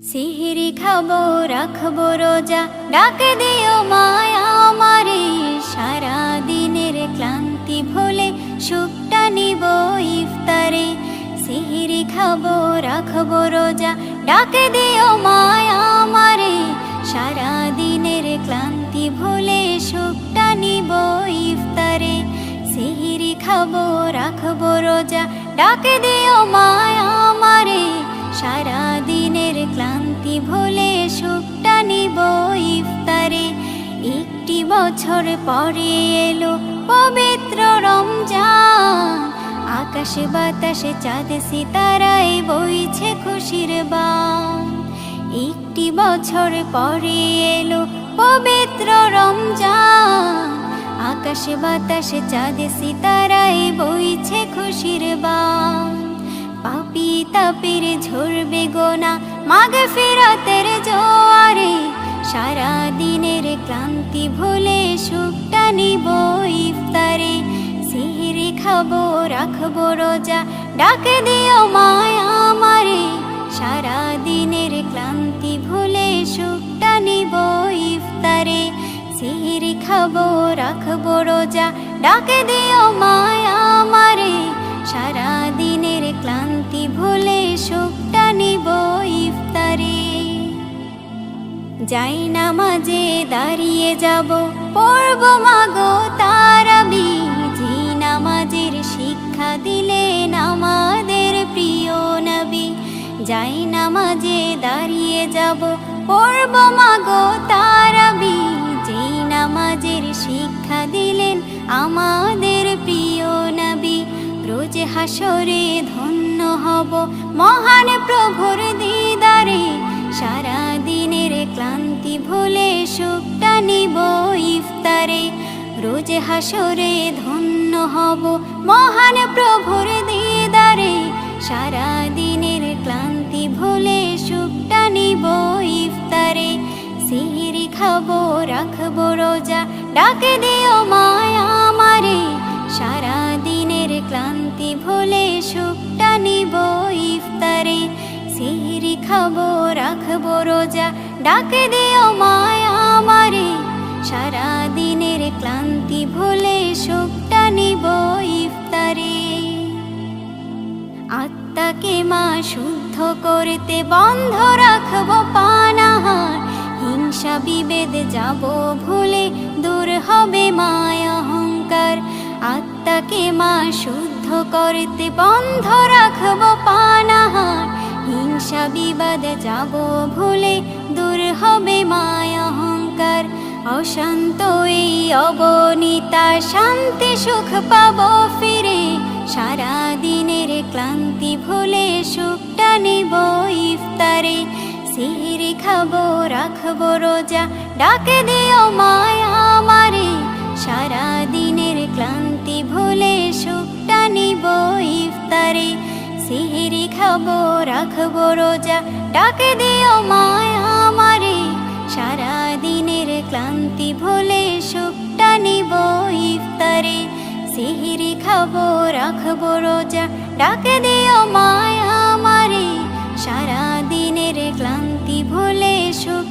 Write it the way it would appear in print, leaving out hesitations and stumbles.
সিহিরি খাবো রাখবো রোজা, ডাকে দিও মায়া আমারে। সারা দিনের ক্লান্তি ভুলে সুখটা নিব ইফতারে। সিহিরি খাবো রাখবো রোজা, ডাকে দিও মায়া আমারে। সারা দিনের ক্লান্তি ভুলে সুখটা নিব ইফতারে। সিহিরি খাবো রাখবো রোজা, ডাকে দিও মায়া আমারে। সারা দিনের ক্লান্তি ভুলে সুখটা নিব ইফতারে। একটি বছর পরে এলো পবিত্র রমজান, আকাশে বাতাসে চাঁদ সিতারায় বইছে খুশির বান। একটি বছর পরে এলো পবিত্র রমজান, আকাশে বাতাসে চাঁদ সিতারায় বইছে খুশির বান। পাপী তাপের ঝরবে গোনা মাগফিরাতের জোয়ারে। সারা দিনের ক্লান্তি ভুলে সুখটা নিব ইফতারে। সিহিরি খাবো রাখবো রোজা, ডাকে দিও মায়া আমারে। সারা দিনের ক্লান্তি ভুলে সুখটা নিব ইফতারে। সিহিরি খাবো রাখবো রোজা, ডাকে দিও মায়া আমারে। সারা দিনের ক্লান্তি ভুলে সুখটা নিব ইফতারে। যাই নামাজে দাঁড়িয়ে যাব, পড়ব মাগো তারাবি। যে নামাজের শিক্ষা দিলেন আমাদের প্রিয় নবী। যাই নামাজে দাঁড়িয়ে যাব, পড়ব মাগো তারাবি। যে নামাজের শিক্ষা দিলেন আমাদের প্রিয় নবী। রোজ হাসরে ধন্য হব মহান প্রভুর দিদারে। সারা দিনের ক্লান্তি ভুলে সুখটা নিব ইফতারে। রোজ হাসরে ধন্য হব মহান প্রভুর দিদারে। সারা দিনের ক্লান্তি ভুলে সুখটা নিব ইফতারে। সিহিরি খাবো রাখবো রোজা, ডাকে দিও মায়া আমারে। সারা দিনের ক্লান্তি ভুলে সুখটা নিব ইফতারে। সিহিরি খাবো রাখবো রোজা, ডাকে দিও মায়া আমারে। সারা দিনের ক্লান্তি ভুলে সুখটা নিব ইফতারে। আত্মাকে মা শুদ্ধ করতে বন্ধ রাখবো পানাহার। হিংসা বিভেদ যাব ভুলে, দূর হবে মায়া অহংকার। আত্মাকে মা শুদ্ধ করতে বন্ধ রাখবো পানাহার। হিংসা বিবাদ যাব ভুলে, দূর হবে মায়া অহংকার। অশান্ত এই অবনীতা শান্তি সুখ পাবো ফিরে। সারা দিনের ক্লান্তি ভুলে সুখটা নিব ইফতারে। সিহিরি খাবো রাখবো রোজা, ডাকে দিও মায়া আমারে। সারা দিনের ক্লান্তি ভুলে সুখটা নিব ইফতারে। সিহিরি খাবো রাখবো রোজা, ডাকে দিও মায়া আমারে। সারা দিনের ক্লান্তি ভুলে সুখটা নিব ইফতারে। সিহিরি খাবো রাখবো রোজা, ডাকে দিও মায়া আমারে। সারা দিনের ক্লান্তি ভুলে সুখ